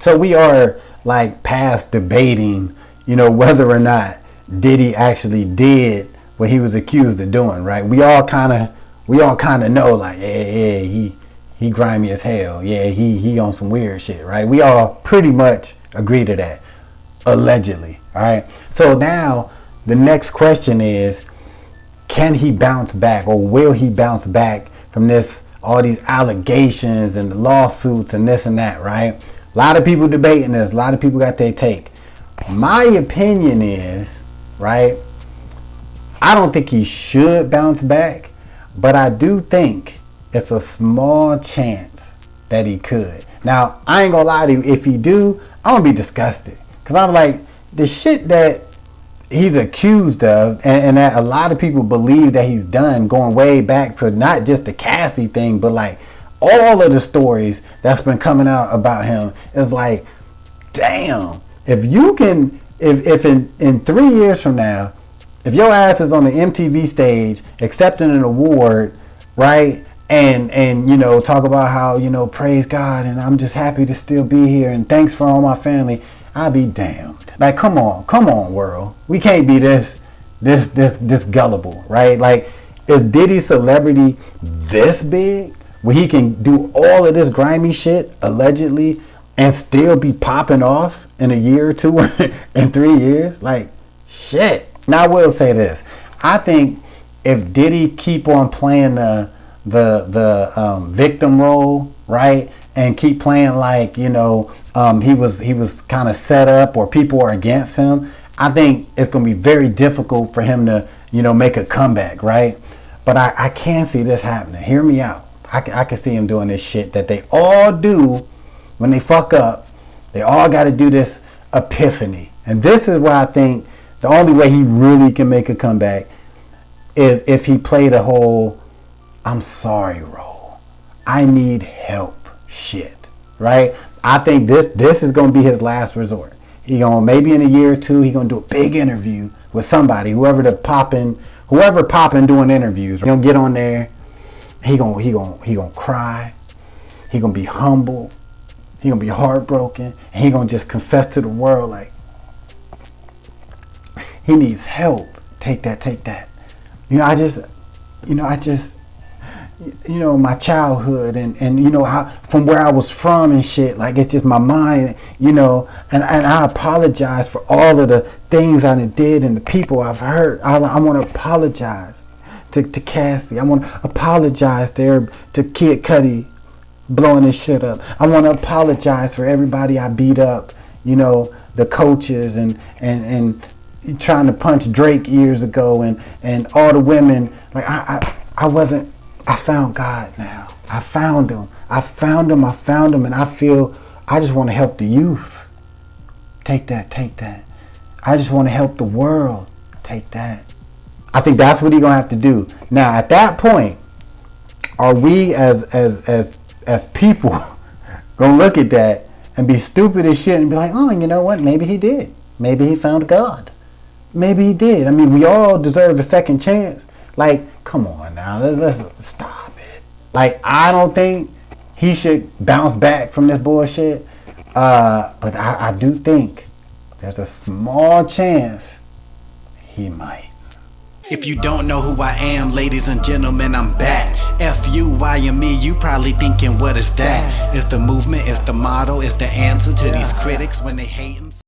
So we are like past debating, you know, whether or not Diddy actually did what he was accused of doing, right? We all kind of know, like, yeah, he grimy as hell. Yeah, he on some weird shit, right? We all pretty much agree to that, allegedly. All right. So now the next question is, can he bounce back, or will he bounce back from all these allegations and the lawsuits and this and that, right? A lot of people debating this. A lot of people got their take. My opinion is, right, I don't think he should bounce back, but I do think it's a small chance that he could. Now, I ain't gonna lie to you, if he do, I'm gonna be disgusted. Because I'm like, the shit that he's accused of, and that a lot of people believe that he's done, going way back for not just the Cassie thing, but like all of the stories that's been coming out about him, is like, damn, if you can, if in 3 years from now, if your ass is on the MTV stage accepting an award, right, and you know, talk about how, you know, praise God and I'm just happy to still be here and thanks for all my family, I'll be damned. Like, come on, world. We can't be this gullible, right? Like, is Diddy's celebrity this big where he can do all of this grimy shit allegedly and still be popping off in a year or two, in 3 years? Like, shit. Now I will say this. I think if Diddy keep on playing the victim role, right, and keep playing like, you know, he was kind of set up, or people are against him, I think it's going to be very difficult for him to, you know, make a comeback, right? But I can see this happening. Hear me out. I can see him doing this shit that they all do when they fuck up. They all got to do this epiphany. And this is where I think the only way he really can make a comeback is if he played a whole I'm sorry role. I need help shit, right? I think this is going to be his last resort. He gonna, maybe in a year or two, he gonna do a big interview with somebody, whoever popping doing interviews. He gonna get on there. He gonna cry. He gonna be humble. He gonna be heartbroken. And he gonna just confess to the world, like, he needs help. Take that. My childhood and you know, how from where I was from and shit, like, it's just my mind, you know, and I apologize for all of the things I did and the people I've hurt. I want to apologize to Cassie. I want to apologize to Kid Cudi blowing this shit up. I want to apologize for everybody I beat up, you know, the coaches and trying to punch Drake years ago and all the women. Like, I found God now. I found him, and I just want to help the youth. Take that. I just want to help the world. Take that. I think that's what he's gonna have to do. Now, at that point, are we as people gonna look at that and be stupid as shit and be like, oh, you know what? Maybe he did. Maybe he found God. Maybe he did. I mean, we all deserve a second chance. Like, come on now, let's stop it. Like, I don't think he should bounce back from this bullshit. But I do think there's a small chance he might. If you don't know who I am, ladies and gentlemen, I'm back. F.U.I.M.E, you probably thinking, what is that? It's the movement, it's the motto, it's the answer to these critics when they hating.